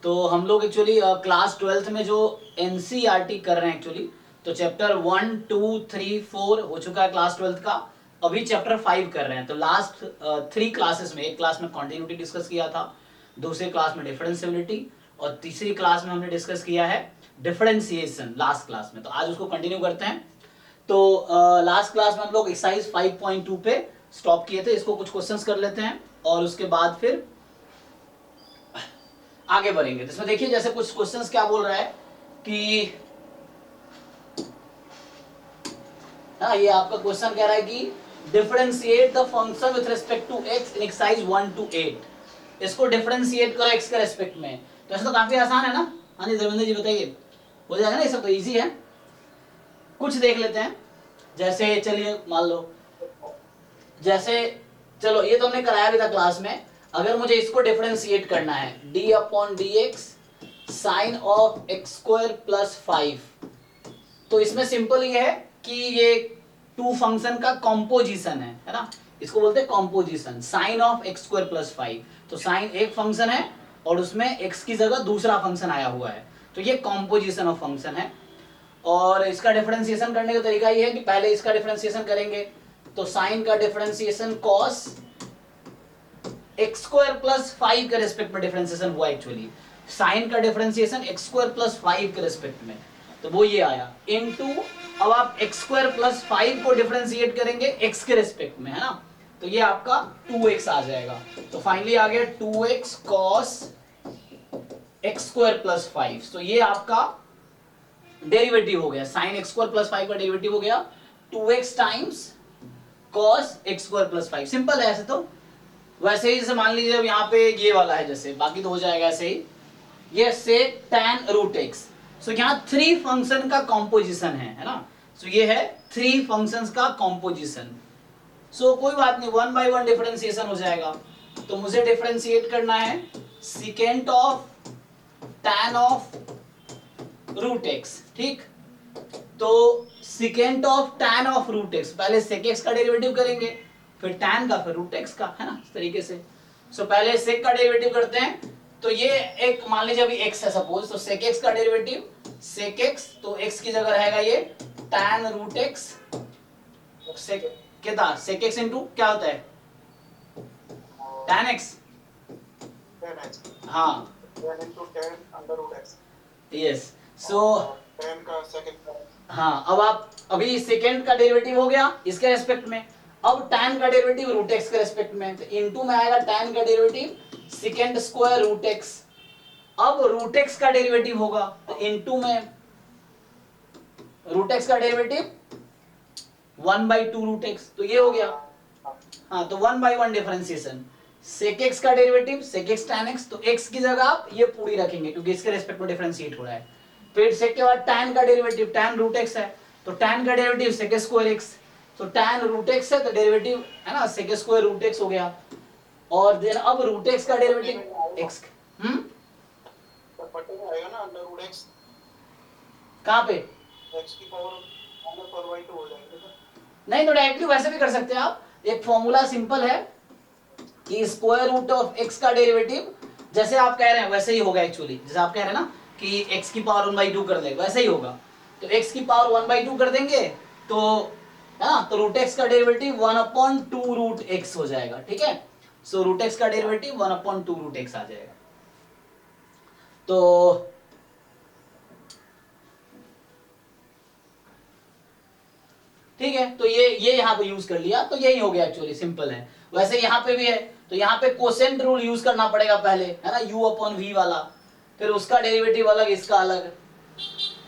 तो हम लोग एक्चुअली क्लास 12th में जो एनसीईआरटी कर रहे हैं एक्चुअली, तो चैप्टर 1 2 3 4 हो चुका है क्लास 12th का, अभी चैप्टर 5 कर रहे हैं। तो लास्ट 3 क्लासेस में, एक क्लास में कॉन्टिन्यूटी डिस्कस किया था, दूसरे क्लास में डिफरेंशियबिलिटी, और तीसरी क्लास में हमने डिस्कस किया है डिफरेंशिएशन लास्ट क्लास में। तो आज उसको कंटिन्यू करते हैं। तो लास्ट क्लास में हम लोग एक्सरसाइज 5.2 पे स्टॉप किए थे। इसको कुछ क्वेश्चंस कर लेते हैं और उसके बाद फिर आगे बढ़ेंगे। तो इसमें देखिए जैसे कुछ क्वेश्चंस क्या बोल रहा है कि ये आपका क्वेश्चन कह रहा है कि differentiate the function with respect to x in exercise 1 to 8। इसको डिफरेंशिएट करो एक्स के रेस्पेक्ट में। तो ऐसा तो काफी आसान है ना। हाँ जी धर्मेंद्र जी बताइए, हो जाएगा ना, ये सब तो इजी है। कुछ देख लेते हैं, जैसे चलिए मान लो, जैसे चलो ये तो हमने कराया भी था क्लास में। अगर मुझे इसको डिफरेंशिएट करना है, d upon d x sine of x square plus 5, तो इसमें सिंपल ये है कि ये टू फंक्शन का कॉम्पोजिशन है ना, इसको बोलते हैं composition, sine of x square plus 5। तो साइन एक फंक्शन है और उसमें एक्स की जगह दूसरा फंक्शन आया हुआ है, तो ये कॉम्पोजिशन ऑफ फंक्शन है। और इसका डिफरेंशिएशन करने का तरीका ये है कि पहले इसका डिफरेंशिएशन करेंगे, तो साइन का differentiation cos x square plus 5 के रेस्पेक्ट में डिफरेंशिएशन हुआ एक्चुअली। साइन का डिफरेंशिएशन एक्स स्क्वायर प्लस 5 के रेस्पेक्ट में, तो वो ये आया इनटू, अब आप एक्स स्क्वायर प्लस 5 को डिफरेंशिएट करेंगे एक्स के रेस्पेक्ट में, है ना, तो ये आपका 2x आ जाएगा। तो फाइनली आ गया 2x cos x square plus 5। तो ये आपका डेरिवेटिव हो गया, साइन एक्स स्क्वायर प्लस 5 का डेरिवेटिव हो गया 2x times cos x square plus 5। Simple है ऐसे तो। वैसे ही जैसे मान लीजिए अब यहाँ पे ये वाला है, जैसे बाकी तो हो जाएगा ऐसे ही, ये से tan रूट एक्स। सो यहाँ 3 फंक्शन का कॉम्पोजिशन है ना, सो ये है 3 फंक्शंस का कॉम्पोजिशन। सो कोई बात नहीं, 1 by 1 डिफरेंशिएशन हो जाएगा। तो मुझे डिफरेंशिएट करना है second of tan of root x, ठीक। तो second of tan of root x, पहले sec x का डेरिवेटिव करेंगे, फिर tan का, फिर रूट एक्स का, है ना, इस तरीके से। सो पहले sec का डेरिवेटिव करते हैं। तो ये एक मान लीजिए अभी x है सपोज, तो sec x का डेरिवेटिव sec x, तो x की जगह रहेगा ये tan रूट x, कितना sec x इनटू क्या होता है tan x, हाँ यस। सो हाँ, अब आप अभी सेकेंड का डेरिवेटिव हो गया इसके रेस्पेक्ट में, अब tan का डेरिवेटिव रूट एक्स के रेस्पेक्ट में, तो इनटू में आएगा tan का derivative second square root x. अब रूट एक्स का डेरिवेटिव होगा, तो इनटू में रूट एक्स का डेरिवेटिव 1/2 रूट एक्स, तो ये हो गया। हाँ, तो 1 by 1 डिफरेंशिएशन, sec x का derivative sec x tan x, तो x की जगह आप ये पूरी रखेंगे क्योंकि इसके रेस्पेक्ट में डिफरेंशिएट हो रहा है। फिर sec के बाद tan का डेरिवेटिव, tan रूट x है, तो tan का डेरिवेटिव sec स्क्वायर x, तो tan रूट x है, तो डेरिवेटिव है ना sec स्क्वायर रूट x हो गया। और देन अब रूट x का डेरिवेटिव x, आएगा ना अंडर रूट x, कहाँ पे x की पावर अंडर 4/2 हो जाएगा। नहीं, तो डायरेक्टली वैसे भी कर सकते हैं आप। एक फॉर्मूला सिंपल है कि स्क्वायर रूट ऑफ x का डेरिवेटिव, जैसे आप कह रहे हैं वैसे ही होगा एक्चुअली, जैसे आप कह रहे हैं ना कि x की पावर 1/2 कर देंगे, वैसे ही होगा। तो x की पावर 1/2 कर देंगे, तो है ना, तो रूट x का डेरिवेटिव 1/2 रूट x हो जाएगा, ठीक है। सो रूट x का डेरिवेटिव 1/2 रूट x आ जाएगा। तो ठीक है, तो ये यहाँ पे यूज कर लिया, तो यही हो गया एक्चुअली, सिंपल है। वैसे यहाँ पे भी है, तो यहाँ पे कोसेंट रूल यूज करना पड़ेगा पहले, है ना, u अपॉन v वाला, फिर उसका डेरिवेटिव अलग, इसका अलग।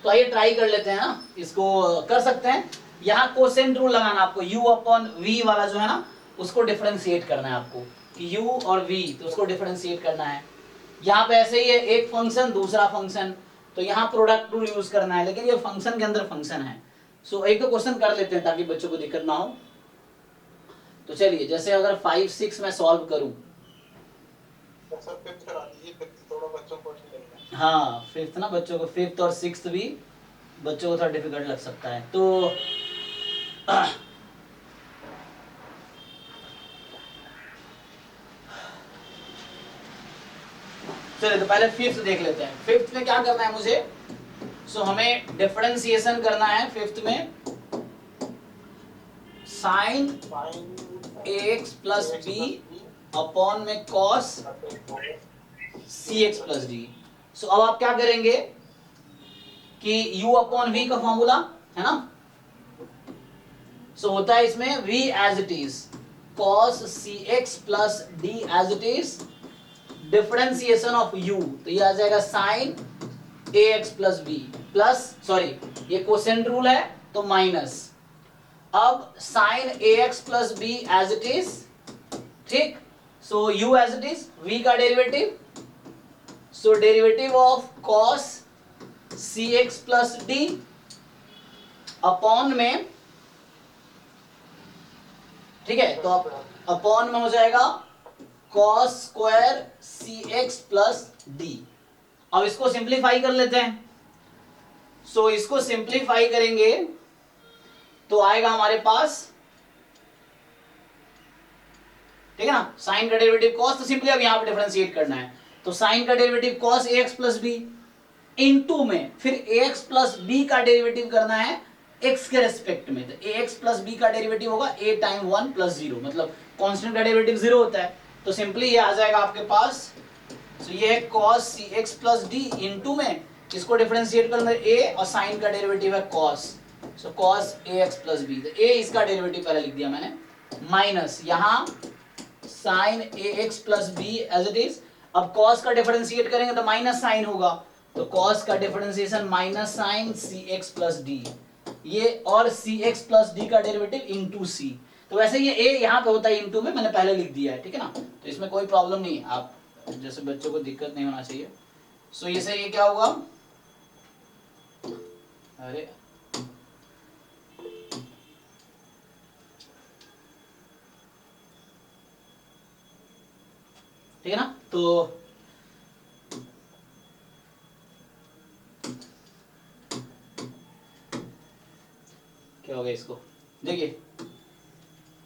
तो आइए ट्राई कर लेते हैं ना, इसको कर सकते हैं। यहाँ कोसेंट रूल लगाना आपको, u अपॉन v वाला जो है ना, उसको डिफरेंशिएट करना है आपको, कि u और v, तो उसको डिफरेंशिएट करना है। यहाँ पे ऐसे ही है, एक फंक्शन दूसरा फंक्शन, तो यहाँ प्रोडक्ट रूल यूज करना है, लेकिन ये फंक्शन के अंदर फंक्शन है। सो एक दो क्वेश्चन कर लेते हैं ताकि बच्चों को दिक्कत ना हो। तो चलिए, जैसे अगर 5 6 मैं सॉल्व करूं, हाँ फिफ्थ ना, बच्चों को फिफ्थ और सिक्स्थ भी बच्चों को थोड़ा डिफिकल्ट लग सकता है। तो चलिए तो पहले फिफ्थ देख लेते हैं। फिफ्थ में क्या करना है मुझे, सो हमें डिफरेंशिएशन करना है फिफ्थ में sine a x plus b upon में cos c x plus d. So अब आप क्या करेंगे कि u अपॉन v का फॉर्मूला है ना, सो होता है इसमें v as it is cos cx plus d as it is differentiation of u, तो ये आ जाएगा sine ax plus b plus, sorry ये कोसेंट रूल है तो माइनस, अब sine ax plus b as it is, ठीक, so u as it is, v का derivative, so derivative of cos cx plus d upon में, ठीक है, तो अपॉन में हो जाएगा cos square cx plus d। अब इसको सिंप्लीफाई कर लेते हैं, सो इसको सिंप्लीफाई करेंगे तो आएगा हमारे पास, ठीक है ना, साइन का डेरिवेटिव cos, तो सिंपली अब यहां पे डिफरेंशिएट करना है, तो साइन का derivative cos ax plus b into में फिर ax प्लस b का डेरिवेटिव करना है x के रेस्पेक्ट में, तो ax प्लस b का डेरिवेटिव होगा a टाइम 1 प्लस 0, मतलब कांस्टेंट का डेरिवेटिव 0 होता है, तो सिंपली ये आ जाएगा आपके पास, तो ये है cos cx plus d into में इसको डिफरेंशिएट करना है a और साइन का डेरिवेटिव है cos, so cos ax plus b, तो a इसका डेरिवेटिव पहले लिख दिया मैंने, माइनस यहाँ sine ax plus b as it is, अब cos का डिफरेंशिएट करेंगे तो माइनस साइन होगा, तो cos का differentiation minus sine cx plus d, ये और cx प्लस d का डेरिवेटिव इनटू c, तो वैसे ये a यहाँ पे होता है इनटू में, मैंने पहले लिख दिया है, ठीक है ना, तो इसमें कोई प्रॉब्लम नहीं है, आप जैसे बच्चों को दिक्कत नहीं होना चाहिए। सो ये से ये क्या होगा, अरे ठीक है ना, तो क्या हो गया इसको देखिए,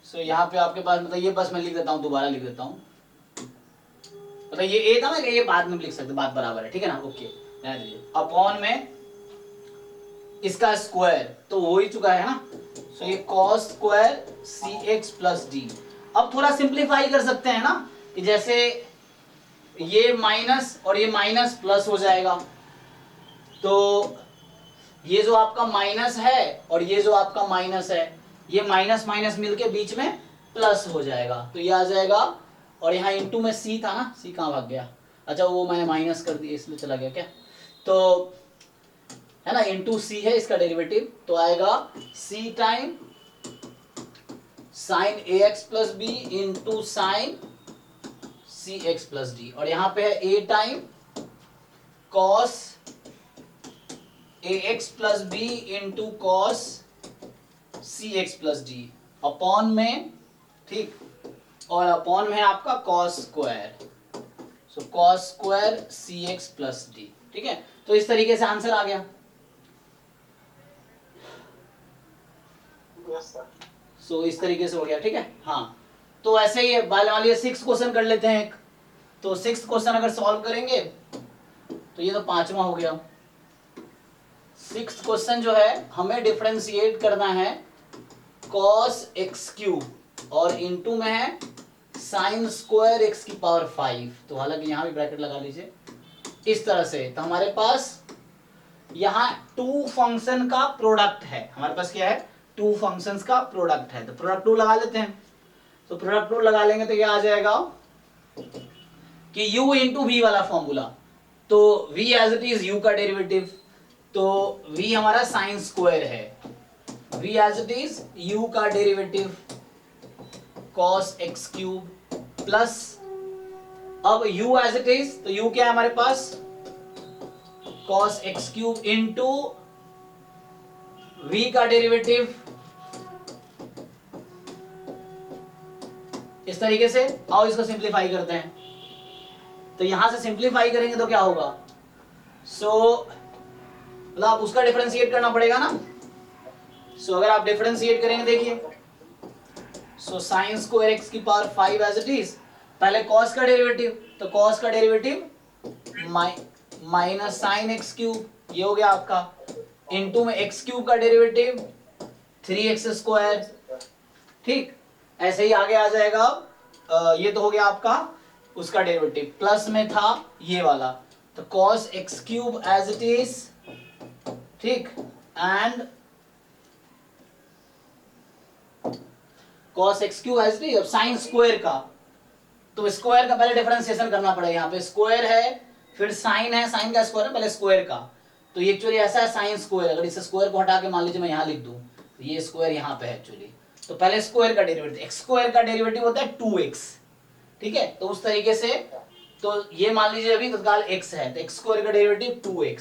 सो यहाँ पे आपके पास मतलब ये बस मैं लिख देता हूँ, दोबारा लिख देता हूँ, मतलब ये ए था ना, ये बाद में लिख सकते, बात बराबर है, ठीक है ना, ओके, अपॉन में इसका स्क्वायर तो हो ही चुका है ना, सो ये cos square cx plus d। अब थोड़ा सिंप्लीफाई कर सकते हैं ना, कि जैसे ये माइनस और ये माइनस प्लस हो जाएगा, तो ये जो आपका माइनस है और ये जो आपका माइनस है, ये माइनस माइनस मिलके बीच में प्लस हो जाएगा, तो ये आ जाएगा, और यहाँ इनटू में c था ना, c कहाँ भाग गया, अच्छा वो मैंने माइनस कर दिया इसलिए चला गया क्या, तो है ना, इनटू c है इसका डेरिवेटिव, तो आएगा c time sine ax plus b into sine cx plus d, और यहाँ पे है a time cos ax plus b into cos cx plus d upon में, ठीक, और अपॉन में है आपका cos square, so cos square cx plus d, ठीक है, तो इस तरीके से आंसर आ गया। यस सर, सो इस तरीके से हो गया, ठीक है, हाँ, तो ऐसे ही वाले 6 क्वेश्चन कर लेते हैं एक, तो 6 क्वेश्चन अगर सॉल्व करेंगे तो ये तो 5वां हो गया। 6th क्वेश्चन जो है हमें डिफरेंशिएट करना है cos x क्यूब और इनटू में है साइन स्क्वायर x की पावर 5, तो हालांकि यहाँ भी ब्रैकेट लगा लीजिए इस तरह से, तो हमारे पास यहाँ 2 फंक्शन का प्रोडक्ट है, हमारे पास क्या है, 2 फंक्शंस का प्रोडक्ट है, तो प्रोडक्ट रूल लगा लेते हैं, तो प्रोडक्ट रूल लगा लेंगे तो ये आ जाएगा कि u इंटू वी वाला फॉर्मूला, तो v as it is u का डेरिवेटिव, तो v हमारा साइन स्क्वायर है, v as it is u का derivative cos x cube plus, अब u एज इट इज, तो u क्या है हमारे पास cos x cube into v का डेरिवेटिव, इस तरीके से। आओ इसको सिंप्लीफाई करते हैं, तो यहां से सिंप्लीफाई करेंगे तो क्या होगा, मतलब आप उसका डिफरेंशिएट करना पड़ेगा ना, अगर आप डिफरेंशिएट करेंगे देखिए, साइन स्क्वायर एक्स की पावर 5 एज इट इज, पहले cos का डेरिवेटिव, तो cos का derivative minus sine x cube, ये हो गया आपका, इनटू में एक्स क्यूब का डेरिवेटिव 3x स्क्वायर, ठीक। ऐसे ही आगे आ जाएगा, ये तो हो गया आपका उसका डेरिवेटिव, प्लस में था ये वाला, तो cos x cube as it is, ठीक, and cos x cube as it is. अब साइन स्क्वायर का, तो स्क्वायर का पहले डिफरेंशिएशन करना पड़ेगा, यहाँ पे स्क्वायर है फिर साइन है, साइन का स्क्वायर है पहले स्क्वायर का, तो ये एक्चुअली ऐसा है साइन स्क्वायर, अगर इस स्क्वायर को हटा के मान लीजिए मैं यहाँ लिख दूं, तो ये स्क्वायर यहाँ पे है एक्चुअली, तो पहले स्क्वायर का डेरिवेटिव, एक्स स्क्वायर का डेरिवेटिव होता है 2x, ठीक है, तो उस तरीके से, तो ये मान लीजिए अभी तत्काल x है, तो एक्स स्क्वायर का डेरिवेटिव 2x,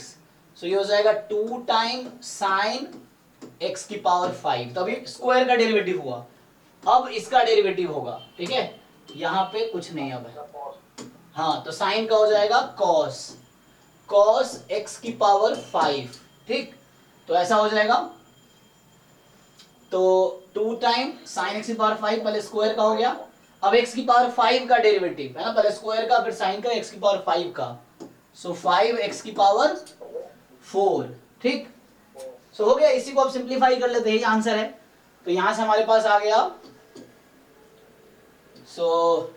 सो ये हो जाएगा 2 टाइम साइन x की पावर 5, तो अभी स्क्वायर का डेरिवेटिव हुआ, अब इसका डेरिवेटिव होगा, ठीक है, यहाँ पे कुछ नहीं अब है, हाँ, तो साइन का हो जाएगा cos x की पावर 5, ठीक, तो ऐसा हो जाएगा, तो 2 टाइम साइन x की पावर 5, पहले स्क्वायर का हो गया, अब x की पावर 5 का डेरिवेटिव है ना, पहले स्क्वायर का फिर साइन का, x की पावर 5 का, सो 5x की पावर 4, ठीक, सो हो गया, इसी को अब सिंप्लीफाई कर लेते हैं, ये आंसर है, तो यहां से हमारे पास आ गया, सो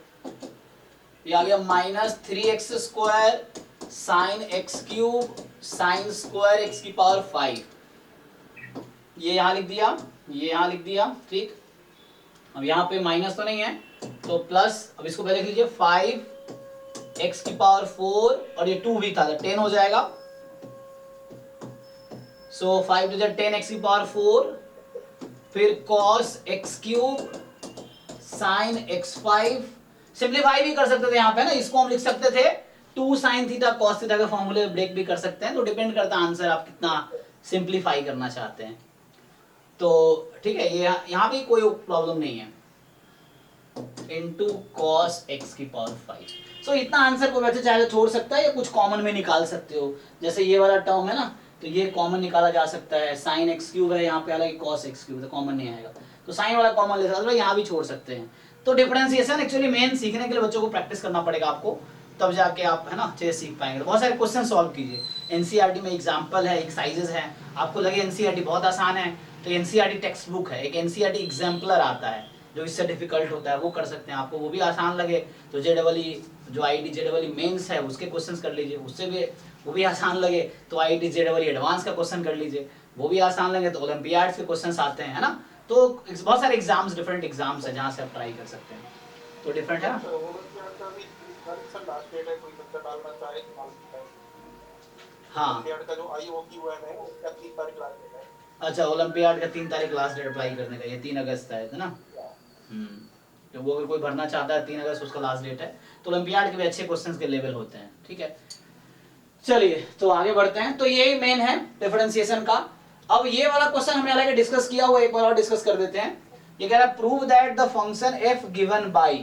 ये आ गया minus 3x square sine x cube sine square x की पावर 5, ये यहां लिख दिया, ये यहां लिख दिया, ठीक, अब यहाँ पे माइनस तो नहीं है तो प्लस, अब इसको पहले लिख लीजिए 5x की पावर 4 और ये 2 भी था, 10 हो जाएगा, सो 5 टू 10x की पावर 4, फिर cos x cube sign x5, simplify भी कर सकते थे यहाँ पे ना, इसको हम लिख सकते थे 2 साइन थीटा कॉस थीटा के फॉर्मूले ब्रेक भी कर सकते हैं, तो डिपेंड करता है आंसर आप कितना सिंप्लीफाई करना चाहते हैं, तो ठीक है, ये यहाँ भी कोई प्रॉब्लम नहीं है, इनटू cos x की पावर 5, सो इतना आंसर को वैसे चाहे तो छोड़ सकता है या कुछ कॉमन में निकाल सकते हो, जैसे ये वाला टर्म है ना, तो ये कॉमन निकाला जा सकता है, साइन एक्स क्यूब है यहाँ पे, हालांकि cos x क्यूब तो कॉमन नहीं आएगा, तो साइन वाला कॉमन ले सकते हो, यहाँ भी छोड़ सकते हैं, तो डिफरेंशिएशन एक्चुअली मेन सीखने के लिए बच्चों को प्रैक्टिस करना पड़ेगा आपको, तब जाके आप है ना अच्छे से सीख पाएंगे, तो बहुत सारे क्वेश्चन सॉल्व कीजिए, एनसीईआरटी में एग्जांपल है, एक्सरसाइजेस हैं, आपको लगे एनसीईआरटी बहुत आसान है, तो एनसीईआरटी टेक्स्ट बुक है, एक एनसीईआरटी एग्जाम्पलर आता है जो इससे डिफिकल्ट होता है, वो कर सकते हैं, आपको वो भी आसान लगे तो जेडबलई जो आईआईटी जेडबलई मेंस है उसके क्वेश्चंस कर लीजिए, उससे भी वो भी आसान लगे तो आईआईटी जेडबलई एडवांस का क्वेश्चन कर लीजिए, वो भी आसान लगे तो ओलंपियाड के क्वेश्चंस आते हैं, है ना, तो बहुत सारे एग्जाम्स, डिफरेंट एग्जाम्स है जहाँ से आप ट्राई कर सकते हैं, तो डिफरेंट है ना। हाँ, का जो आईओक्यू है उसका 3 तारीख लास्ट डेट है। अच्छा, ओलंपियाड का 3 तारीख लास्ट डेट अप्लाई करने का, ये 3 अगस्त है ना, तो वो अगर कोई भरना चाहता है 3 अगस्त उसका लास्ट डेट है, तो ओलंपियाड के भी अच्छे क्वेश्चंस के लेवल होते हैं, ठीक है, चलिए तो आगे बढ़ते हैं, तो यही मेन है डिफरेंशिएशन का। अब ये वाला क्वेश्चन हमने अलग डिस्कस किया हुआ, एक बार और डिस्कस कर देते हैं, ये कह रहा है prove that the function f given by,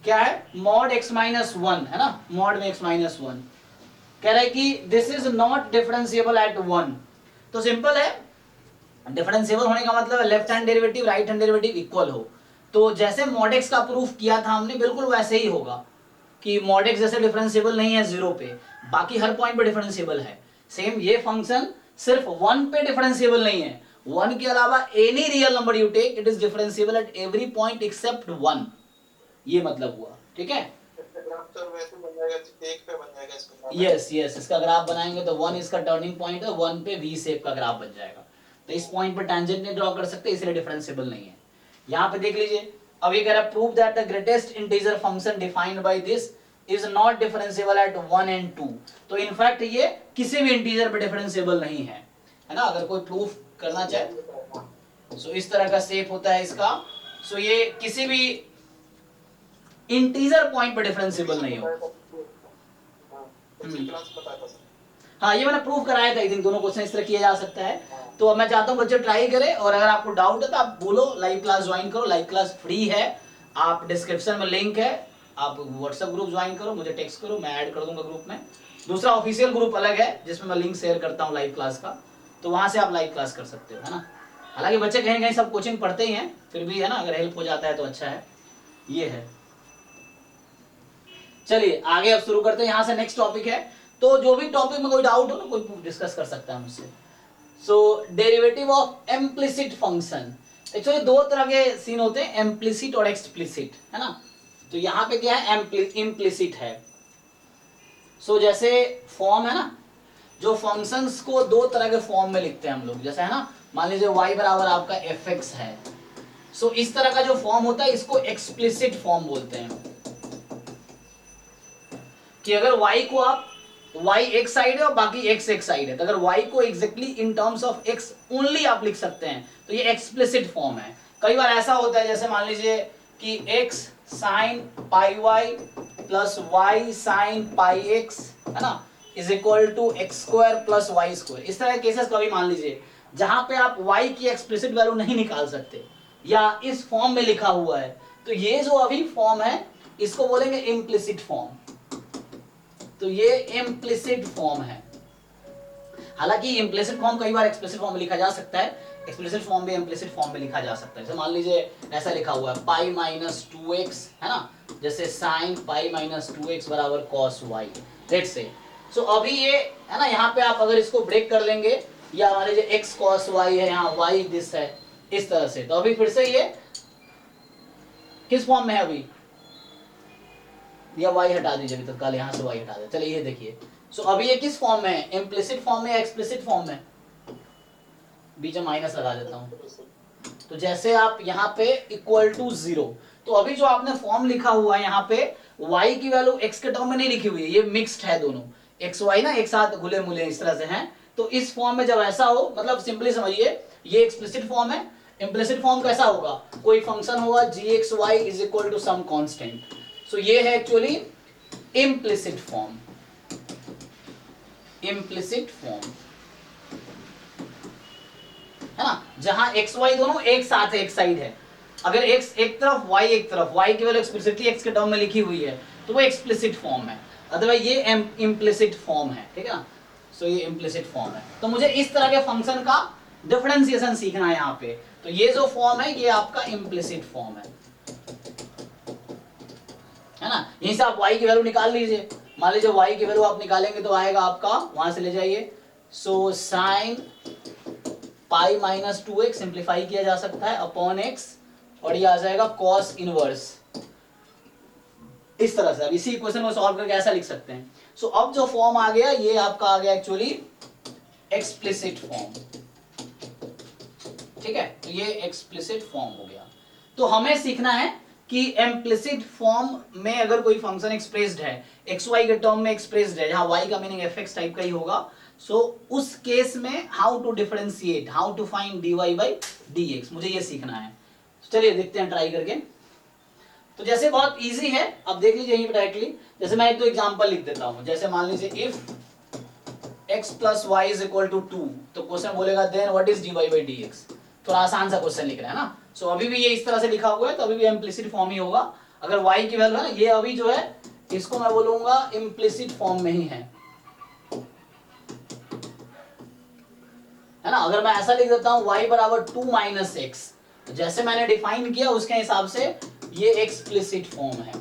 क्या है, मॉड x माइनस 1, है ना, मॉड में x माइनस 1, कह रहा है कि this is not differentiable eight 1, तो सिंपल है, डिफरेंशिएबल होने का मतलब है left hand derivative right hand derivative equal हो, तो जैसे मॉड x का प्रूफ किया था हमने बिल्कुल वैसे ही होगा कि मॉड x जैसे डिफरेंशिएबल नहीं है 0 पे, बाकी हर पॉइंट पे डिफरेंशिएबल है, सेम ये फंक्शन सिर्फ 1 पे डिफरेंशिएबल नहीं है, 1 के अलावा any real number you take it is differentiable at every point except 1, ये मतलब हुआ, ठीक है, यस यस, इसका ग्राफ बनाएंगे तो 1 इसका टर्निंग पॉइंट है, 1 पे वी शेप का ग्राफ बन जाएगा, तो इस पॉइंट पर टेंजेंट नहीं ड्रॉ कर सकते, इसलिए डिफरेंशिएबल नहीं है। यहाँ पे देख लीजिए, अब ये कह रहा है prove that the greatest integer function defined by this is not differentiable eight 1 and 2, तो इनफैक्ट ये किसी भी इंटीजर पे डिफरेंशिएबल नहीं है, है ना, अगर कोई प्रूफ करना चाहे, सो इस तरह का शेप होता है इसका, सो ये किसी भी इंटीजर पॉइंट पे डिफरेंशिएबल नहीं हो, हाँ ये मैंने प्रूव कराया था, इन दोनों क्वेश्चन इस तरह किया जा सकता है, तो अब मैं चाहता हूँ बच्चे ट्राई करें, और अगर आपको डाउट है तो आप बोलो, लाइव क्लास ज्वाइन करो, लाइव क्लास फ्री है, आप डिस्क्रिप्शन में लिंक है, आप व्हाट्सएप ग्रुप ज्वाइन करो, मुझे टेक्स्ट करो, मैं ऐड कर दूंगा ग्रुप में, दूसरा ऑफिशियल ग्रुप अलग है जिसमें मैं लिंक शेयर करता हूँ लाइव क्लास का, तो वहां से आप लाइव क्लास कर सकते हो, है ना, हालांकि बच्चे कहीं कहीं सब कोचिंग पढ़ते ही हैं, फिर भी है ना, अगर हेल्प हो जाता है तो अच्छा है, ये है, चलिए आगे अब शुरू करते हैं, यहाँ से नेक्स्ट टॉपिक है। तो जो भी टॉपिक में कोई डाउट हो ना कोई डिस्कस कर सकता है मुझसे। So derivative of implicit function, actually दो तरह के सीन होते हैं, इम्प्लिसिट और एक्सप्लिसिट, है ना। तो यहाँ पे क्या है, इम्प्लिसिट है। सो जैसे फॉर्म है ना, जो फंक्शंस को दो तरह के फॉर्म में लिखते हैं हम लोग, जैसे है ना, मान लीजिए y बराबर आपका fx है। सो इस तरह का जो फॉर्म होता है इसको एक्सप्लिसिट फॉर्म बोलते हैं, कि अगर y को आप y एक साइड है और बाकी x एक साइड है, तो अगर y को exactly in terms of x only आप लिख सकते हैं तो ये एक्सप्लिसिट फॉर्म है। कई बार ऐसा होता है, जैसे मान लीजिए कि x sin pi y plus y sin pi x, है ना, is equal to x square plus y square. इस तरह के केसेस कभी मान लीजिए जहां पे आप y की एक्सप्लिसिट वैल्यू नहीं निकाल सकते या इस फॉर्म में लिखा हुआ है, तो ये जो अभी फॉर्म है इसको बोलेंगे इम्प्लिसिट फॉर्म। तो ये इम्प्लिसिट फॉर्म है। हालांकि इम्प्लिसिट फॉर्म कई बार एक्सप्लिसिट फॉर्म में लिखा जा सकता है, एक्सप्लिसिट फॉर्म भी इम्प्लिसिट फॉर्म में लिखा जा सकता है। जैसे मान लीजिए ऐसा लिखा हुआ है पाई माइनस 2x, है ना, जैसे साइन पाई माइनस 2x बराबर कॉस y, लेट्स से। सो अभी ये है ना, यहाँ पे आप अगर इसको ब्रेक कर लेंगे, या मान लीजिए x cos y है, यहाँ y दिस है, इस तरह से, तो अभी फिर से ये किस फॉर्म में है अभी, या y हटा दीजिए, अभी तक कल यहाँ से y हटा दे। चलिए ये देखिए, सो अभी ये किस फॉर्म में है, इम्प्लिसिट फॉर्म में या एक्सप्लिसिट फॉर्म में, बीच में माइनस लगा देता हूँ। तो जैसे आप यहाँ पे इक्वल टू 0, तो अभी जो आपने फॉर्म लिखा हुआ है यहाँ पे y की वैल्यू x के टर्म में नहीं लिखी हुई है, ये मिक्स्ड है, दोनों x y ना एक साथ घुले मुले इस तरह से हैं। तो इस फॉर्म में जब ऐसा हो, मतलब सिंपली समझिए ये एक्सप्लिसिट फॉर्म है। इम्प्लिसिट फॉर्म कैसा होगा, कोई फंक्शन होगा gxy is equal to some constant. So ये है actually implicit form, implicit form, है ना, जहां एक्स वाई दोनों एक साथ है, एक साइड है। अगर x एक तरफ y एक तरफ, y की वैल्यू एक्सप्लिसिटली x के टर्म में लिखी हुई है तो वो एक्सप्लिसिट फॉर्म है, अदरवाइज ये इम्प्लिसिट फॉर्म है, ठीक है ना। सो ये इम्प्लिसिट फॉर्म है। तो मुझे इस तरह के फंक्शन का डिफरेंशिएशन सीखना है यहाँ पे। तो ये जो फॉर्म है ये आपका इम्प्लिसिट फॉर्म है ना। यहीं से आप y की वैल्यू निकाल लीजिए। मान लीजिए y की वैल्यू आप निकालेंगे तो आएगा आपका, वहां से ले जाइए, so sine pi minus 2x simplify किया जा सकता है अपॉन x, और ये आ जाएगा कॉस इनवर्स, इस तरह से। अब इसी इक्वेशन को सॉल्व करके ऐसा लिख सकते हैं। सो अब जो फॉर्म आ गया ये आपका आ गया एक्चुअली एक्सप्लिसिट फॉर्म, ठीक है। तो ये एक्सप्लिसिट फॉर्म हो गया। तो हमें सीखना है कि इम्प्लिसिट फॉर्म में अगर कोई फंक्शन एक्सप्रेस्ड है, एक्स वाई के टर्म में एक्सप्रेस्ड है, जहां y का मीनिंग fx टाइप का ही होगा, सो उस केस में how to differentiate, how to find dy by dx, मुझे ये सीखना है। चलिए देखते हैं ट्राई करके। तो जैसे बहुत इजी है, अब देख लीजिए यहीं पे डायरेक्टली। जैसे मैं एक दो एग्जांपल लिख देता हूं, जैसे मान लीजिए if x plus y is equal to 2, तो क्वेश्चन बोलेगा then what is dy by dx। थोड़ा आसान सा क्वेश्चन लिख रहे हैं ना। सो अभी भी ये इस तरह से लिखा हुआ है, तो अभी भी इम्प्लिसिट फॉर्म ही होगा। अगर y की वैल्यू है ना, ये अभी जो है इसको मैं बोलूंगा इम्प्लिसिट फॉर्म में ही है ना। अगर मैं ऐसा लिख देता हूं y बराबर 2 माइनस एक्स, तो जैसे मैंने डिफाइन किया उसके हिसाब से ये एक्सप्लिसिट फॉर्म है,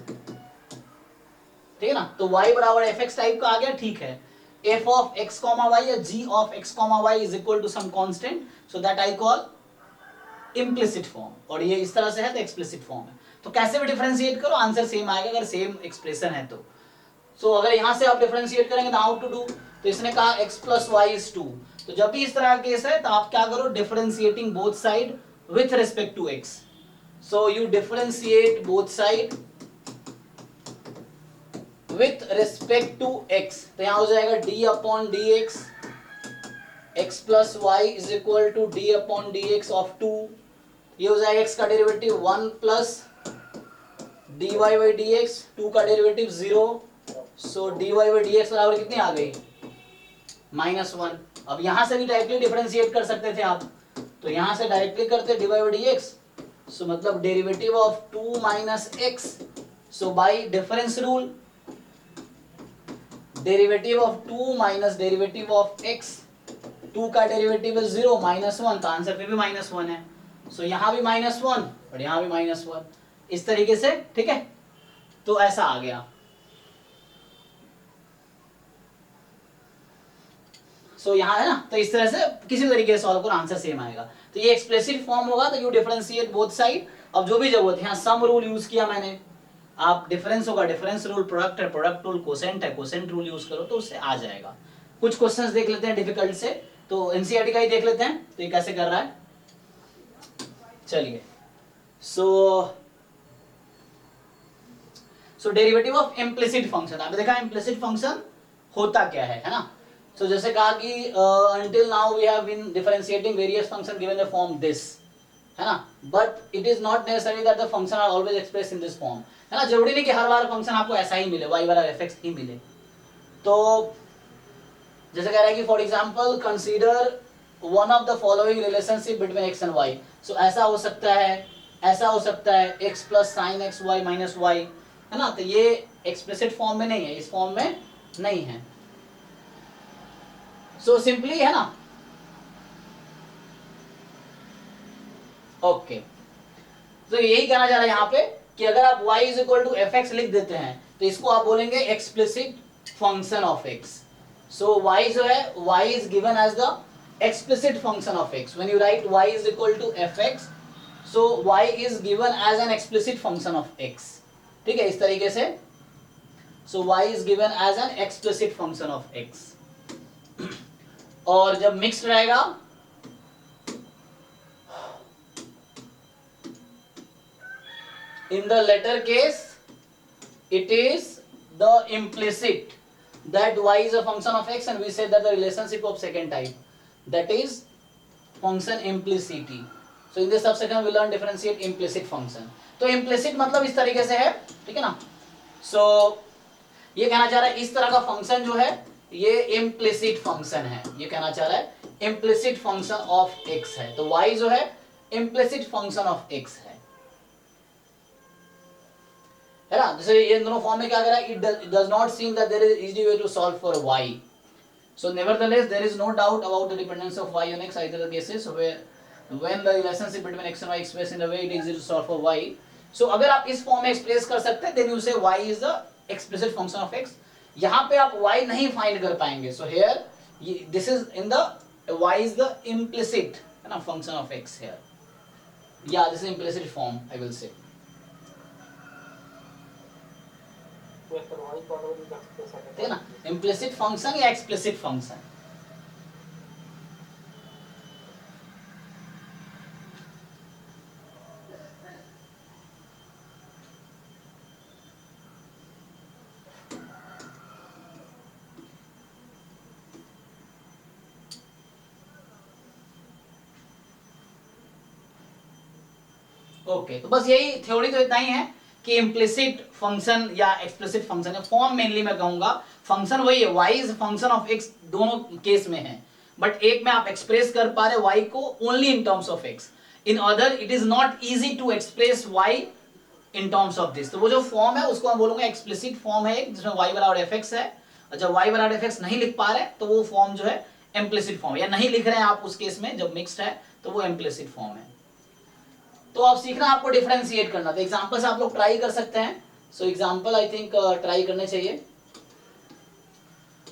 ठीक है ना। तो y बराबर fx टाइप का आ गया, ठीक है। f of x comma y या g of x comma y is equal to some constant, so that I call implicit form, और ये इस तरह से है तो एक्सप्लिसिट फॉर्म है। तो कैसे भी डिफरेंशिएट करो आंसर सेम आएगा अगर सेम एक्सप्रेशन है तो। सो अगर यहां से आप डिफरेंशिएट करेंगे तो हाउ टू डू, तो इसने कहा x प्लस वाई इज 2, तो जब भी इस तरह का केस है तो आप क्या करो, differentiating both side with respect to x। So you differentiate both side with respect to x, तो यहां हो जाएगा d upon dx, x plus y is equal to d upon dx of 2, ये हो जाएगा x का derivative 1 plus dy by dx, 2 का derivative 0, so dy by dx बराबर कितनी आ गई, -1। अब यहां से भी डायरेक्टली डिफरेंशिएट कर सकते थे आप, तो यहां से डायरेक्टली करते dy बाई dx, सो मतलब derivative of 2 minus x, so by difference rule derivative of 2 minus derivative of x, 2 का डेरिवेटिव है 0, -1, तो आंसर फिर भी -1 है। सो यहां भी -1 और यहां भी -1, इस तरीके से, ठीक है। तो ऐसा आ गया। सो यहाँ है ना, तो इस तरह से किसी भी तरीके से सॉल्व करो, आंसर सेम आएगा। तो ये एक्सप्लिसिट फॉर्म होगा, तो यू डिफरेंशिएट बोथ साइड। अब जो भी जरूरत है, यहाँ सम रूल यूज किया मैंने, आप डिफरेंस होगा डिफरेंस रूल, प्रोडक्ट है प्रोडक्ट रूल, कोसेंट है कोसेंट रूल यूज करो तो उससे आ जाएगा। कुछ क्वेश्चंस देख लेते हैं डिफिकल्ट से, तो एनसीईआरटी का ही देख लेते हैं, तो ये कैसे कर रहा है। चलिए, सो डेरिवेटिव ऑफ इम्प्लिसिट फंक्शन, आपने देखा इम्प्लिसिट फंक्शन होता क्या है ना। सो जैसे कहा कि until now we have been differentiating various function given the form this, है ना, but it is not necessary that the function are always express in this form, है ना, जरूरी नहीं कि हर बार फंक्शन आपको ऐसा ही मिले, y वाला fx ही मिले। तो जैसे कह रहा है कि for example consider one of the following relationship between x and y, so ऐसा हो सकता है, ऐसा हो सकता है, x plus sine x y minus y, है ना, तो ये एक्सप्लिसिट फॉर्म में नहीं है, इस फॉर्म में नहीं है। सो सिंपली है ना, ओके, तो यही कहना चाह रहा है यहाँ पे कि अगर आप y is equal to f x लिख देते हैं तो इसको आप बोलेंगे explicit function of x। So y जो है, y is given as the explicit function of x. When you write y is equal to fx, so y is given as an explicit function of x. ठीक है, इस तरीके से, so y is given as an explicit function of x. और जब mixed रहेगा in the latter case it is the implicit that y is a function of x, and we said that the relationship of second type, that is function implicity. So in this subsection we learn differentiate implicit function. तो implicit मतलब इस तरीके से है, ठीक है ना। so ये कहना चाह रहा है इस तरह का फंक्शन जो है ये implicit फंक्शन है, ये कहना चाह रहा है implicit function of x है, तो y जो है implicit function of x है ना। जैसे ये दोनों फॉर्म में क्या कर रहा है, it does not seem that there is easy way to solve for y. So nevertheless there is no doubt about the dependence of y on x, either the cases where when the relationship between x and y expressed in the way it is easy to solve for y. So अगर आप इस form में express कर सकते हैं then you say y is the explicit function of x. यहाँ पे आप y नहीं फाइंड कर पाएंगे, so here this is in the y is the implicit, है ना, function of x here. Yeah, this is implicit form I will say. ठीक है ना, इम्प्लिसिट फंक्शन या एक्सप्लिसिट फंक्शन। ओके, तो बस यही थ्योरी तो इतना ही है कि इम्प्लिसिट फंक्शन या एक्सप्लिसिट फंक्शन है। फॉर्म मेनली मैं कहूंगा फंक्शन वही है, y is function of x, दोनों केस में है, बट एक में आप एक्सप्रेस कर पा रहे y को only in terms of x, in other it is not easy to express y in terms of this. तो वो जो फॉर्म है उसको मैं बोलूंगा एक्सप्लिसिट फॉर्म है, जिसमें y बराबर fx है, और जब y बराबर fx नहीं लिख पा रहे तो वो फॉर्म जो है इम्प्लिसिट फॉर्म, या नहीं लिख रहे हैं आप उस केस में जब मिक्स्ड है तो वो इम्प्लिसिट फॉर्म है। तो अब सीखना आपको डिफरेंशिएट करना, तो एग्जांपल से आप लोग ट्राई कर सकते हैं। So example I think try करने चाहिए।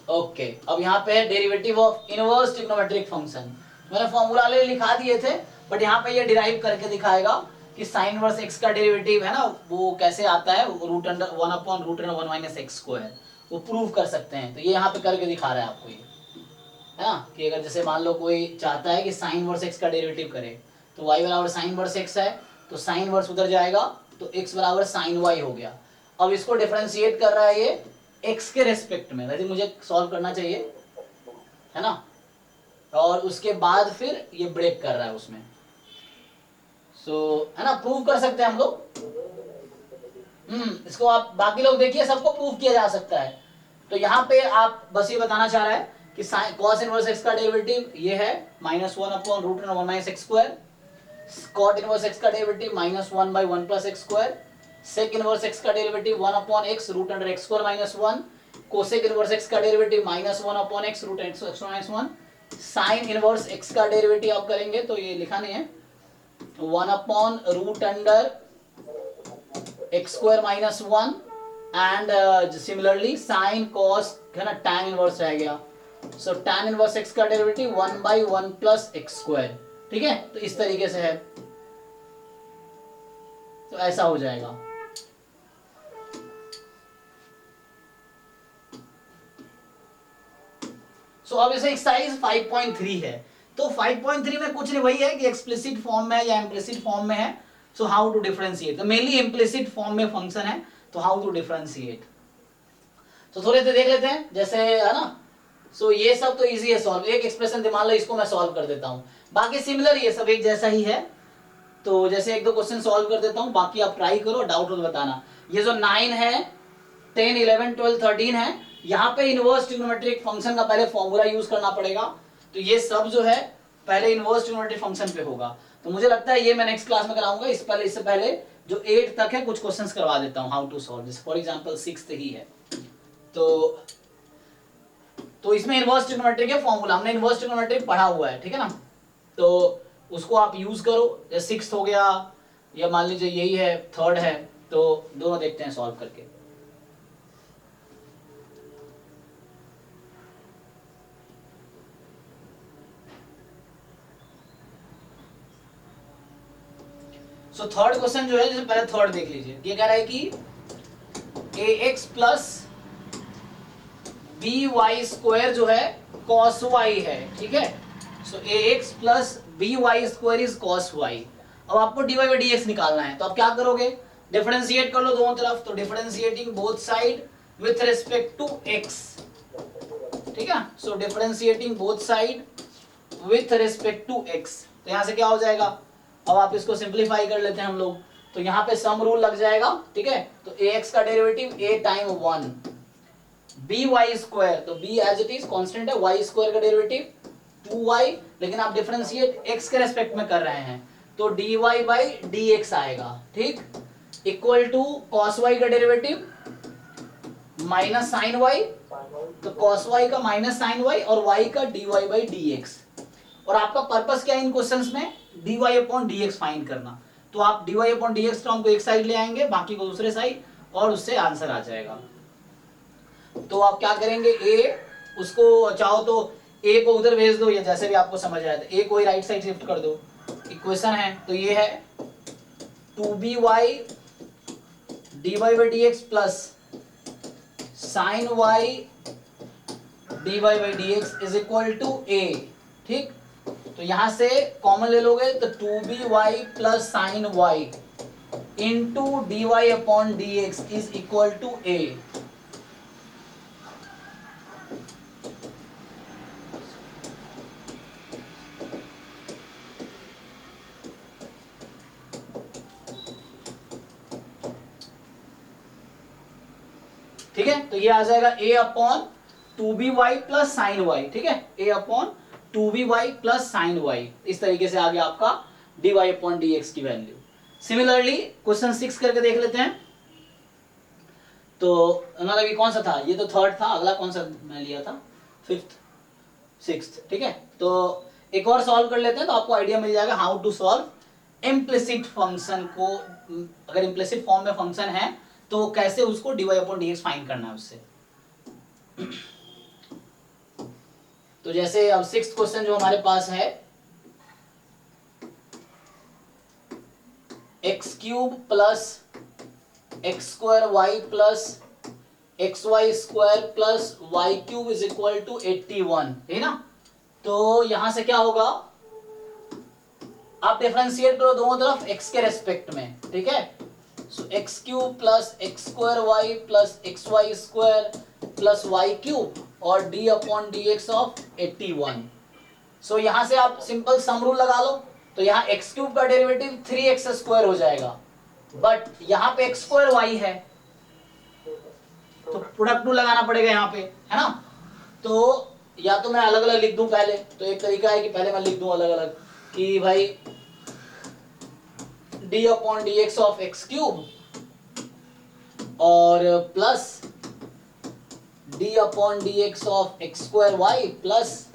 ओके, अब यहाँ पे है derivative of inverse trigonometric function, मैंने फॉर्मूला ले लिखा दिए थे, बट यहाँ पे ये डिराइव करके दिखाएगा कि साइन इनवर्स x का डेरिवेटिव है ना वो कैसे आता है, root under 1/√1 minus x square, वो प्रूव कर सकते हैं। तो ये यहाँ पे करके दिखा रहा है आपको, ये है ना, कि अगर जैसे मान लो कोई चाहता है कि साइन इनवर्स x का डेरिवेटिव करे, तो y बराबर साइन इनवर्स x है, तो साइन इनवर्स उधर जाएगा तो x बराबर साइन y हो गया। अब इसको डिफरेंशिएट कर रहा है ये x के रेस्पेक्ट में, वैसे मुझे सॉल्व करना चाहिए, है ना, और उसके बाद फिर ये ब्रेक कर रहा है उसमें। सो है ना, प्रूव कर सकते हैं हम लोग। इसको आप बाकी लोग देखिए, सबको प्रूव किया जा सकता है। तो यहाँ पे आप बस ये बताना चाह रहा है कि cos इनवर्स x का डेरिवेटिव ये है -1/√1 minus x square, cot inverse x का derivative -1/1 plus x square, sec inverse x का derivative 1/x √x² minus 1, cosec inverse x का derivative -1/x √x² minus 1, sin inverse x का derivative आप करेंगे तो ये लिखा नहीं है 1/√x² minus 1, and similarly sin cos, है ना, tan इनवर्स रह गया सो tan इनवर्स x का डेरिवेटिव 1/1 प्लस एक्स स्क्वायर, ठीक है। तो इस तरीके से है, तो ऐसा हो जाएगा। सो अब इसे एक्सरसाइज 5.3 है। तो 5.3 में कुछ नहीं, वही है कि एक्सप्लिसिट फॉर्म में है या इम्प्लिसिट फॉर्म में है। सो हाउ टू डिफरेंशिएट, तो मेनली इम्प्लिसिट फॉर्म में फंक्शन है, तो हाउ टू डिफरेंशिएट। तो थोड़े से देख लेते हैं, जैसे है ना। सो ये सब तो इजी है सॉल्व, एक एक्सप्रेशन मान लो इसको मैं सॉल्व कर देता हूँ, बाकी सिमिलर ये सब एक जैसा ही है। तो जैसे एक दो क्वेश्चन सॉल्व कर देता हूँ, बाकी आप ट्राई करो, डाउट हो तो बताना। ये जो 9 है, 10, 11, 12, 13 है, यहाँ पे इनवर्स ट्रिग्नोमेट्रिक फंक्शन का पहले फॉर्मूला यूज करना पड़ेगा। तो ये सब जो है पहले इनवर्स ट्रिग्नोमेट्रिक फंक्शन पे होगा। तो मुझे लगता है ये मैं नेक्स्ट क्लास में कराऊंगा। इससे पहले जो 8 तक है कुछ क्वेश्चंस करवा देता हूँ how to solve this. For example 6th ही है, तो इसमें इनवर्स ट्रिग्नोमेट्रिक है फॉर्मूला, हमने इनवर्स ट्रिग्नोमेट्रिक पढ़ा हुआ है, ठीक है ना। तो उसको आप यूज करो। जैसे 6th हो गया, या मान लीजिए यही है 3rd है, तो दोनों देखते हैं सॉल्व करके। सो 3rd क्वेश्चन जो है, जैसे पहले 3rd देख लीजिए। ये कह रहा है कि ax प्लस by स्क्वायर जो है cos y है, ठीक है। सो ax plus by square is cos y। अब आपको dy by dx निकालना है, तो आप क्या करोगे, डिफरेंशिएट कर लो दोनों तरफ। तो differentiating both side with respect to x, ठीक है। So differentiating both side with respect to x, तो यहां से क्या हो जाएगा, अब आप इसको सिंप्लीफाई कर लेते हैं हम लोग। तो यहाँ पे सम रूल लग जाएगा, ठीक है। तो ax का derivative a time 1 by square, तो b as it is constant है, y स्क्वायर का डेरिवेटिव 2y, लेकिन आप डिफरेंशिएट x के रेस्पेक्ट में कर रहे हैं, तो dy by dx आएगा, ठीक। इक्वल टू cos y का डेरिवेटिव माइनस साइन y, तो cos y का माइनस साइन y और y का dy by dx। और आपका पर्पस क्या है इन क्वेश्चंस में, dy अपॉन dx फाइंड करना। तो आप dy अपॉन dx टर्म को एक साइड ले आएंगे, बाकी को दूसरे साइड, और उससे आंसर आ जाएगा। तो आप क्या करेंगे, a उसको चाहो तो a को उधर भेज दो, या जैसे भी आपको समझ आए, तो a को ही राइट साइड शिफ्ट कर दो। इक्वेशन है, तो ये है 2by dy by dx plus sine y dy by dx is equal to a, ठीक। तो यहां से कॉमन ले लोगे, तो 2by plus sine y into dy upon dx is equal to a। ठीक है, तो ये आ जाएगा a upon 2by plus sine y, ठीक है। a upon 2by plus sine y, इस तरीके से आ गया आपका dy अपॉन dx की वैल्यू। सिमिलरली क्वेश्चन 6 करके देख लेते हैं। तो मतलब ये कौन सा था, ये तो 3rd था, अगला कौन सा मैं लिया था, 5th 6th, ठीक है। तो एक और सॉल्व कर लेते हैं, तो आपको आइडिया मिल जाएगा how to solve implicit function को। अगर इम्प्लिसिट फॉर्म में फंक्शन है तो कैसे उसको dy अपॉन dx फाइंड करना है उससे। तो जैसे अब 6th क्वेश्चन जो हमारे पास है, x cube plus x square y plus x y square plus y cube is equal to 81, है ना। तो यहां से क्या होगा, आप डिफरेंशिएट करो दोनों तरफ x के रेस्पेक्ट में, ठीक है। So x cube plus x square y plus x y square plus y cube और d upon d x of 81। So यहां से आप सिंपल सम रूल लगा लो। तो यहाँ एक्स क्यूब का डेरिवेटिव 3x स्क्वायर हो जाएगा, बट यहाँ पे एक्स स्क्वायर वाई है, तो प्रोडक्ट 2 लगाना पड़ेगा यहाँ पे, है ना। तो या तो मैं अलग अलग लिख दूं पहले, तो एक तरीका है कि पहले मैं लिख दूं अलग अलग कि भाई d upon d x of x cube और plus d upon d x of x square y plus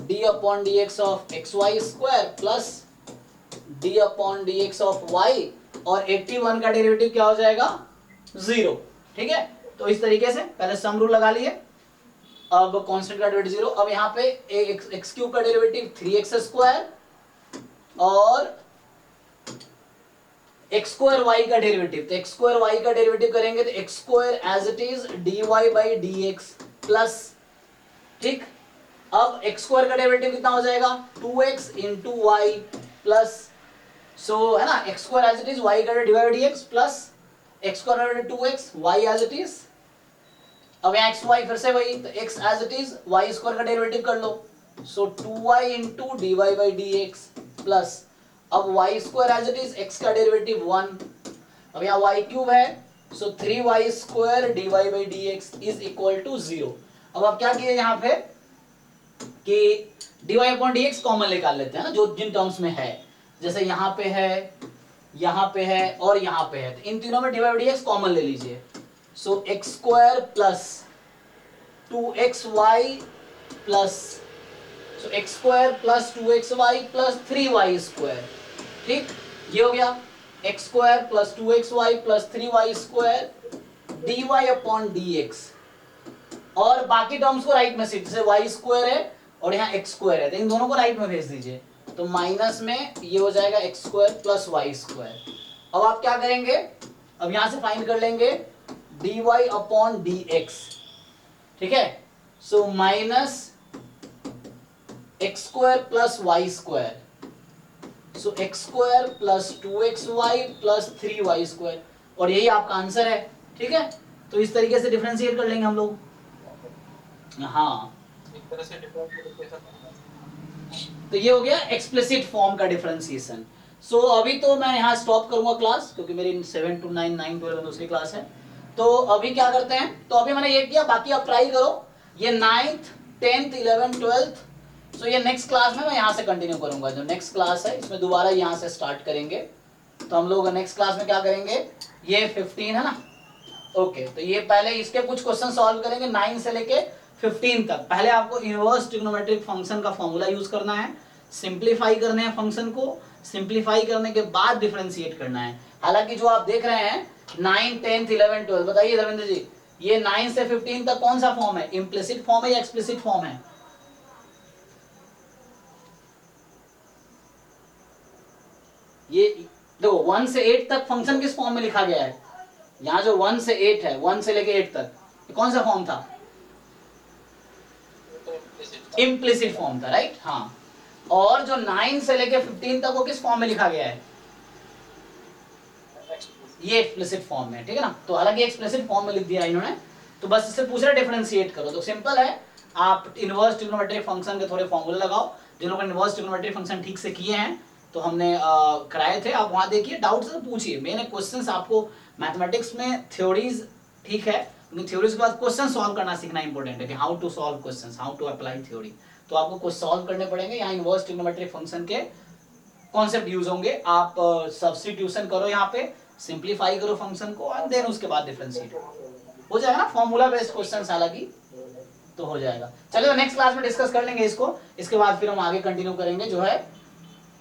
d upon d x of x y square plus d upon d x of y, और 81 का derivative क्या हो जाएगा 0, ठीक है। तो इस तरीके से पहले सम रूल लगा लिए। अब कांस्टेंट का डेरिवेटिव 0। अब यहाँ पे एक्स क्यूब का डेरिवेटिव 3x² और एक्स स्क्वायर वाई का डेरिवेटिव, तो एक्स स्क्वायर वाई का डेरिवेटिव करेंगे तो x square as it is dy by d x plus, ठीक। अब एक्स स्क्वायर का डेरिवेटिव कितना हो जाएगा 2x into Y plus, so है ना x square as it is y का dy by d x plus x square 2x y as it is. अब यहाँ एक्स वाई फिर से वही, तो x as it is y square का डेरिवेटिव कर लो, so 2y into dy by d x plus, अब y square as it is x का डेरिवेटिव 1, अब यहाँ y क्यूब है, so 3y square dy by d x is equal to 0। अब आप क्या किए यहाँ पे कि dy upon d x common निकाल लेते हैं ना, जो जिन टर्म्स में है, जैसे यहाँ पे है, यहाँ पे है और यहाँ पे है, तो इन तीनों में dy by d x common ले लीजिए, so x square plus 2xy plus, so x square plus 2xy plus 3y square, ठीक। ये हो गया x square plus 2xy plus 3y square dy upon dx, और बाकी टर्म्स को राइट में शिफ्ट, जैसे y स्क्वायर है और यहाँ x स्क्वायर है, तो इन दोनों को राइट में भेज दीजिए, तो माइनस में ये हो जाएगा x square plus y square. अब आप क्या करेंगे, अब यहां से फाइंड कर लेंगे dy अपॉन dx, ठीक है, so minus x square plus y square, so x square plus 2xy plus 3y square, और यही आपका आंसर है, ठीक है। तो इस तरीके से डिफरेंशिएट कर लेंगे हम लोग। हाँ, एक तरह से डिफरेंशिएशन। तो ये हो गया एक्सप्लिसिट फॉर्म का डिफरेंशिएशन। सो अभी तो मैं यहाँ स्टॉप करूंगा क्लास, क्योंकि मेरी 7 to 9 9 12 में दूसरी क्लास है। तो अभी क्या करते हैं, तो अभी मैंने ये किया, बाकी आप ट्राई करो, ये 9th 10th 11th 12th, सो ये नेक्स्ट क्लास में मैं यहाँ से कंटिन्यू करूंगा। जो नेक्स्ट क्लास है इसमें दोबारा यहाँ से स्टार्ट करेंगे, तो हम लोग नेक्स्ट क्लास में क्या करेंगे, ये 15 है ना, ओके। तो ये पहले इसके कुछ क्वेश्चन सॉल्व करेंगे 9 से लेके 15 तक। पहले आपको इनवर्स ट्रिग्नोमेट्रिक फंक्शन का फॉर्मूला यूज करना है, सिंप्लीफाई करने हैं फंक्शन को, सिंप्लीफाई करने के बाद डिफरेंशिएट करना है। हालांकि जो आप देख रहे हैं 9 10th 11 12, बताइए धर्मेंद्र जी, ये 9 से 15 तक कौन सा फॉर्म है, इम्प्लिसिट फॉर्म है या एक्सप्लिसिट फॉर्म है? ये देखो 1 से 8 तक फंक्शन किस फॉर्म में लिखा गया है, यहाँ जो 1 से 8 है, 1 से लेके 8 तक, ये कौन सा फॉर्म था, इम्प्लिसिट फॉर्म था, राइट। हाँ, और जो 9 से लेके 15 तक वो किस फॉर्म में लिखा गया है, ये एक्सप्लिसिट फॉर्म में, ठीक है ना। तो हालांकि एक्सप्लिसिट फॉर्म में लिख दिया इन्होंने, तो बस इससे पूछ रहे डिफरेंशिएट करो, तो सिंपल है, आप इनवर्स ट्रिग्नोमेट्रिक फंक्शन के थोड़े फॉर्मूले लगाओ। जिन लोगों ने इनवर्स ट्रिग्नोमेट्रिक फंक्शन ठीक से किए हैं, तो हमने कराए थे, आप वहां देखिए, डाउट से पूछिए। मैंने क्वेश्चंस आपको मैथमेटिक्स में थ्योरीज ठीक है, लेकिन थ्योरीज के बाद क्वेश्चन सॉल्व करना सीखना इंपॉर्टेंट है, कि how to solve questions, how to apply theory, तो आपको कुछ सॉल्व करने पड़ेंगे। यहाँ इनवर्स ट्रिग्नोमेट्रिक फंक्शन के कॉन्सेप्ट यूज होंगे, आप सब्स्टिट्यूशन करो, यहाँ पे सिंप्लीफाई करो फंक्शन को, और देन उसके बाद डिफरेंशिएट हो जाएगा ना, फॉर्मूला बेस्ड क्वेश्चंस हालांकि, तो हो जाएगा। चलिए नेक्स्ट क्लास में डिस्कस कर लेंगे इसको, इसके बाद फिर हम आगे कंटिन्यू करेंगे, जो है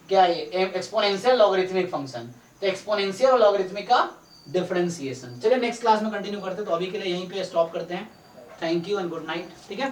क्या ये एक्सपोनेंशियल लॉगरिथमिक फंक्शन, तो एक्सपोनेंशियल और लॉगरिथमिक का डिफरेंशिएशन। चलिए नेक्स्ट क्लास में कंटिन्यू करते हैं, तो अभी के लिए यहीं पे स्टॉप करते हैं। Thank you and good night, ठीक है।